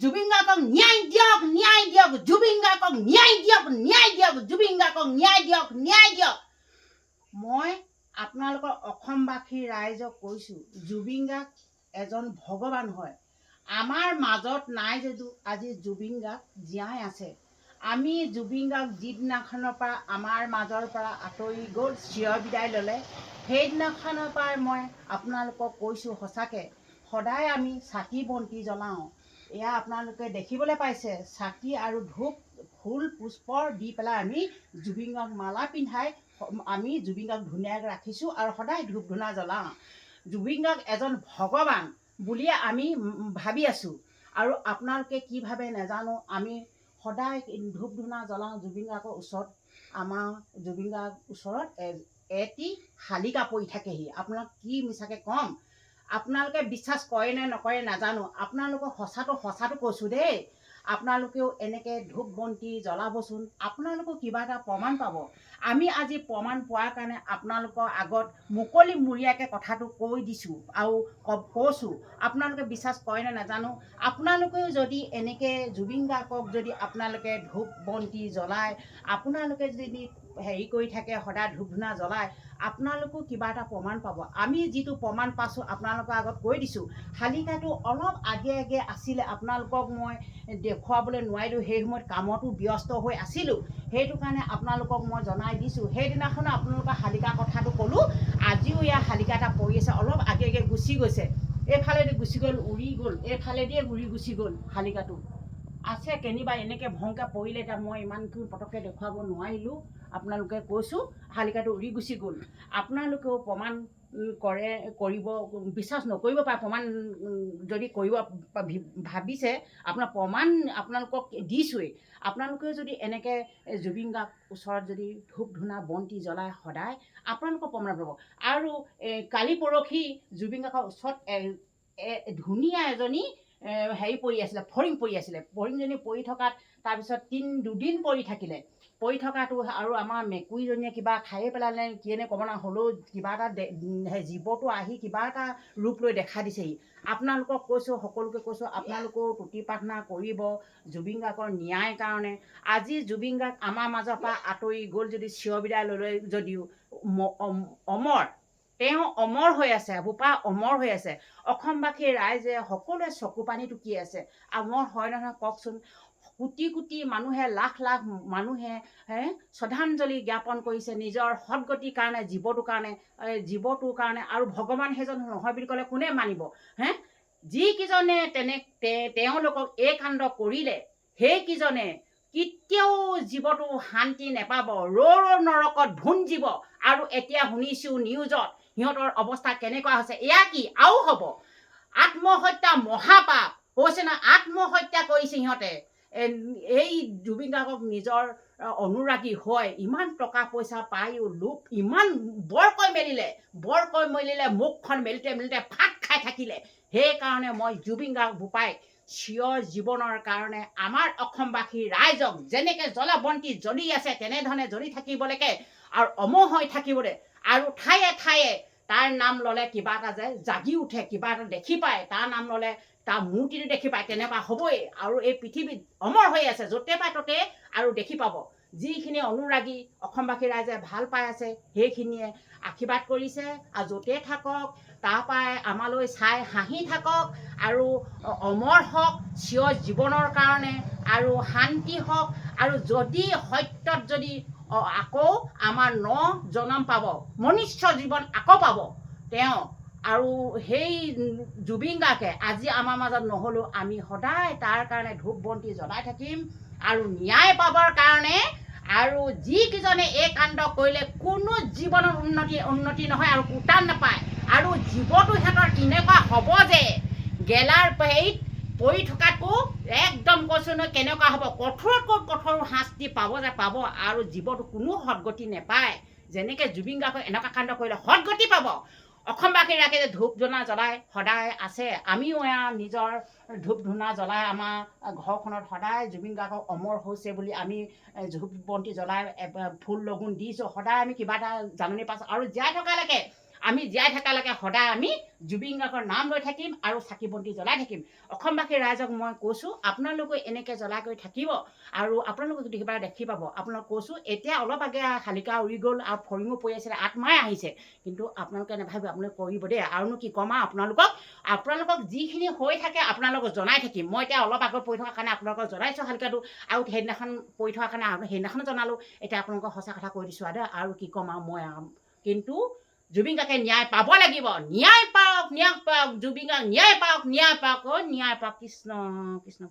জুবিন গাৰ্গক ন্যায় দিয়ক, ন্যায় দিয়ক, জুবিন গাৰ্গক ন্যায় দিয়ক, ন্যায় দিয়ক, জুবিন গাৰ্গক ন্যায় দিয়ক, ন্যায় দিয়ক। মই আপোনালোকৰ অসমবাসী ৰাইজক কৈছোঁ, জুবিন গাৰ্গ এজন ভগৱান হয়। আমাৰ মাজত নাই যদিও আজি জুবিন গাৰ্গ জীয়াই আছে। আমি জুবিন গাৰ্গ যিদিনাখনৰ পৰা আমাৰ মাজৰ পৰা আঁতৰি গ'ল, চিৰ বিদায় ল'লে, সেইদিনাখনৰ পৰাই মই আপোনালোকক কৈছোঁ সঁচাকৈ সদায় আমি চাকি বন্তি জ্বলাওঁ। এয়া আপোনালোকে দেখিবলৈ পাইছে, চাকি আৰু ধূপ ফুল পুষ্প দি পেলাই আমি জুবিন গাৰ্গ মালা পিন্ধাই আমি জুবিন গাৰ্গ ধুনীয়াকৈ ৰাখিছোঁ আৰু সদায় ধূপ ধূনা জ্বলাওঁ। জুবিন গাৰ্গ এজন ভগৱান বুলিয়ে আমি ভাবি আছোঁ। আৰু আপোনালোকে কি ভাবে নাজানো, আমি সদায় ধূপ ধূনা জ্বলাওঁ জুবিন গাৰ্গৰ ওচৰত। আমাৰ জুবিন গাৰ্গৰ ওচৰত এটি শালিকা পৰি থাকেহি। আপোনাক কি মিছাকৈ ক'ম, আপোনালোকে বিশ্বাস কৰে নে নকৰে নাজানো। আপোনালোকক সঁচাটো কৈছোঁ দেই। আপোনালোকেও এনেকৈ ধূপ বন্তি জ্বলাবচোন, আপোনালোকেও কিবা এটা প্ৰমাণ পাব। আমি আজি প্ৰমাণ পোৱাৰ কাৰণে আপোনালোকৰ আগত মুকলিমূৰীয়াকৈ কথাটো কৈ দিছোঁ আৰু কৈছোঁ। আপোনালোকে বিশ্বাস কৰে নে নাজানো। আপোনালোকেও যদি এনেকৈ জুবিন গাৰ্গক যদি আপোনালোকে ধূপ বন্তি জ্বলায়, আপোনালোকে যদি হেৰি কৰি থাকে সদায় ধূপ ধূনা জ্বলায়, আপোনালোকেও কিবা এটা প্ৰমাণ পাব। আমি যিটো প্ৰমাণ পাইছোঁ আপোনালোকৰ আগত কৈ দিছোঁ। শালিকাটো অলপ আগে আছিলে, আপোনালোকক মই দেখুৱাবলৈ নোৱাৰিলোঁ, সেই সময়ত কামতো ব্যস্ত হৈ আছিলোঁ। সেইটো কাৰণে আপোনালোকক মই জনাই দিছোঁ। সেইদিনাখনো আপোনালোকৰ শালিকা কথাটো ক'লোঁ। আজিও এয়া শালিকা এটা পৰি আছে, অলপ আগে গুচি গৈছে, এইফালেদি গুচি গ'ল, উৰি গ'ল, এইফালেদিয়ে উৰি গুচি গ'ল। শালিকাটো আছে কেনিবা এনেকৈ ভংকৈ পৰিলে, এতিয়া মই ইমানখিনি পটককৈ দেখুৱাব নোৱাৰিলোঁ। আপোনালোকে কৈছোঁ শালিকাটো উৰি গুচি গ'ল। আপোনালোকেও প্ৰমাণ কৰিব, বিশ্বাস নকৰিব পাৰে। প্ৰমাণ যদি কৰিব ভাবিছে, আপোনাৰ প্ৰমাণ আপোনালোকক দিছোঁৱেই। আপোনালোকেও যদি এনেকৈ জুবিন গাৰ্গ ওচৰত যদি ধূপ ধূনা বন্তি জ্বলাই সদায়, আপোনালোকৰ প্ৰমাণ পাব। আৰু কালি পৰহি জুবিন গাৰ্গৰ ওচৰত ধুনীয়া এজনী হেৰি পৰি আছিলে, ফৰিং পৰি আছিলে। ফৰিংজনী পৰি থকাত তাৰপিছত দুদিন পৰি থাকিলে। পৰি থকাটো আৰু আমাৰ মেকুৰীজনীয়ে কিবা খায়ে পেলালে কিয়েনে ক'ব না, হ'লেও কিবা এটা জীৱটো আহি কিবা এটা ৰূপ লৈ দেখা দিছেহি। আপোনালোকক কৈছোঁ, সকলোকে কৈছোঁ, আপোনালোকেও তুতি প্ৰাৰ্থনা কৰিব জুবিন গাৰ্গৰ ন্যায়ৰ কাৰণে। আজি জুবিন গাৰ্গ আমাৰ মাজৰ পৰা আঁতৰি গ'ল যদি, চিৰ বিদায় ল'লে যদিও অমৰ, তেওঁ অমৰ হৈ আছে, বোপা অমৰ হৈ আছে। অসমবাসীৰ ৰাইজে সকলোৱে চকু পানী টুকি আছে। অমৰ হয় নহয় কওকচোন। কোটি কোটি মানুহে, লাখ লাখ মানুহে শ্ৰদ্ধাঞ্জলি জ্ঞাপন কৰিছে নিজৰ সদগতিৰ কাৰণে, জীৱটোৰ কাৰণে। আৰু ভগৱান সেইজন নহয় বুলি ক'লে কোনে মানিব? যিকেইজনে তেওঁলোকক এই কাণ্ড কৰিলে, সেইকেইজনে কেতিয়াও জীৱটো শান্তি নেপাব, নৰকত ভুঞ্জিব। আৰু এতিয়া শুনিছোঁ নিউজত সিহঁতৰ অৱস্থা কেনেকুৱা হৈছে। এয়া কি আৰু হ'ব? আত্মহত্যা মহাপাপ হৈছে না, আত্মহত্যা কৰিছে সিহঁতে। এই জুবিন গাৰ্গক নিজৰ অনুৰাগী হয়, ইমান টকা পইচা পায়ো লোক ইমান বৰকৈ মেলিলে, মুখখন মেলিতে ফাট খাই থাকিলে। সেইকাৰণে মই জুবিন গাৰ্গ বোপাই চিৰ জীৱনৰ কাৰণে আমাৰ অসমবাসী ৰাইজক যেনেকৈ জ্বলা বন্তি জ্বলি আছে তেনেধৰণে জ্বলি থাকিবলৈকে আৰু অমৰ হৈ থাকিবলৈ। আৰু ঠায়ে ঠায়ে তাৰ নাম ল'লে কিবা এটা যে জাগি উঠে, কিবা এটা দেখি পায়, তাৰ নাম ল'লে তাৰ মূৰ্তিটো দেখি পায়, তেনেকুৱা হ'বই। আৰু এই পৃথিৱীত অমৰ হৈ আছে, য'তে পায় ত'তে আৰু দেখি পাব। যিখিনি অনুৰাগী অসমবাসী ৰাইজে ভাল পাই আছে, সেইখিনিয়ে আশীৰ্বাদ কৰিছে আৰু য'তে থাকক তাৰপৰাই আমালৈ চাই হাঁহি থাকক। আৰু অমৰ হওক চিৰ জীৱনৰ কাৰণে, আৰু শান্তি হওক। আৰু যদি সত্যত যদি আকৌ আমাৰ জনম পাব, মনুষ্য জীৱন আকৌ পাব তেওঁ। আৰু সেই জুবিন গাৰ্গে আজি আমাৰ মাজত নহ'লেও আমি সদায় তাৰ কাৰণে ধূপ বন্তি জ্বলাই থাকিম। আৰু ন্যায় পাবৰ কাৰণে। আৰু যিকেইজনে এই কাণ্ড কৰিলে কোনো জীৱনত উন্নতি নহয় আৰু উত্তান নাপায়। আৰু জীৱটো সিহঁতৰ কেনেকুৱা হ'ব যে গেলাৰ হেৰিত পৰি থকাটো একদম কৈছোঁ নহয়, কেনেকুৱা হ'ব, কঠোৰতকৈ কঠোৰ শাস্তি পাব যে পাব। আৰু জীৱটো কোনো সদগতি নেপায়। যেনেকৈ জুবিন গাৰ্গক এনেকুৱা কাণ্ড কৰিলে সদগতি পাব। অসমবাসী ৰাইজে যে ধূপ ধূনা জ্বলাই সদায় আছে, আমিও এয়া নিজৰ ধূপ ধূনা জ্বলাই আমাৰ ঘৰখনত সদায় জুবিন গাৰ্গক অমৰ হৈছে বুলি আমি ধূপ বন্তি জ্বলাই ফুল লগুণ দিছোঁ। সদায় আমি কিবা এটা জাননী পাইছোঁ। আৰু জীয়াই থকালৈকে আমি জীয়াই থকালৈকে সদায় আমি জুবিন গাৰ্গৰ নাম লৈ থাকিম আৰু চাকি বন্তি জ্বলাই থাকিম। অসমবাসী ৰাইজক মই কৈছোঁ আপোনালোকে এনেকৈ জ্বলাই কৰি থাকিব আৰু আপোনালোকে যদি কিবা দেখি পাব আপোনালোক কৈছোঁ এতিয়া অলপ আগে শালিকা উৰি গ'ল আৰু ফৰিঙো পৰি আছিলে আত্মাই আহিছে, কিন্তু আপোনালোকে নাভাবিব আপোনালোকে কৰিব দেই। আৰুনো কি ক'ম আৰু আপোনালোকক যিখিনি হৈ থাকে আপোনালোকক জনাই থাকিম। মই এতিয়া অলপ আগত পৰি থকাৰ কাৰণে আপোনালোকক জনাইছোঁ শালিকাটো, আৰু সেইদিনাখন পৰি থকাৰ কাৰণে সেইদিনাখনো জনালোঁ। এতিয়া আপোনালোকক সঁচা কথা কৈ দিছোঁ আৰু কি ক'ম আৰু মই কিন্তু জুবিন গাৰ্গে ন্যায় পাব লাগিব। ন্যায় পাওক জুবিন গাৰ্গ ন্যায় পাওক কৃষ্ণ কৃষ্ণ।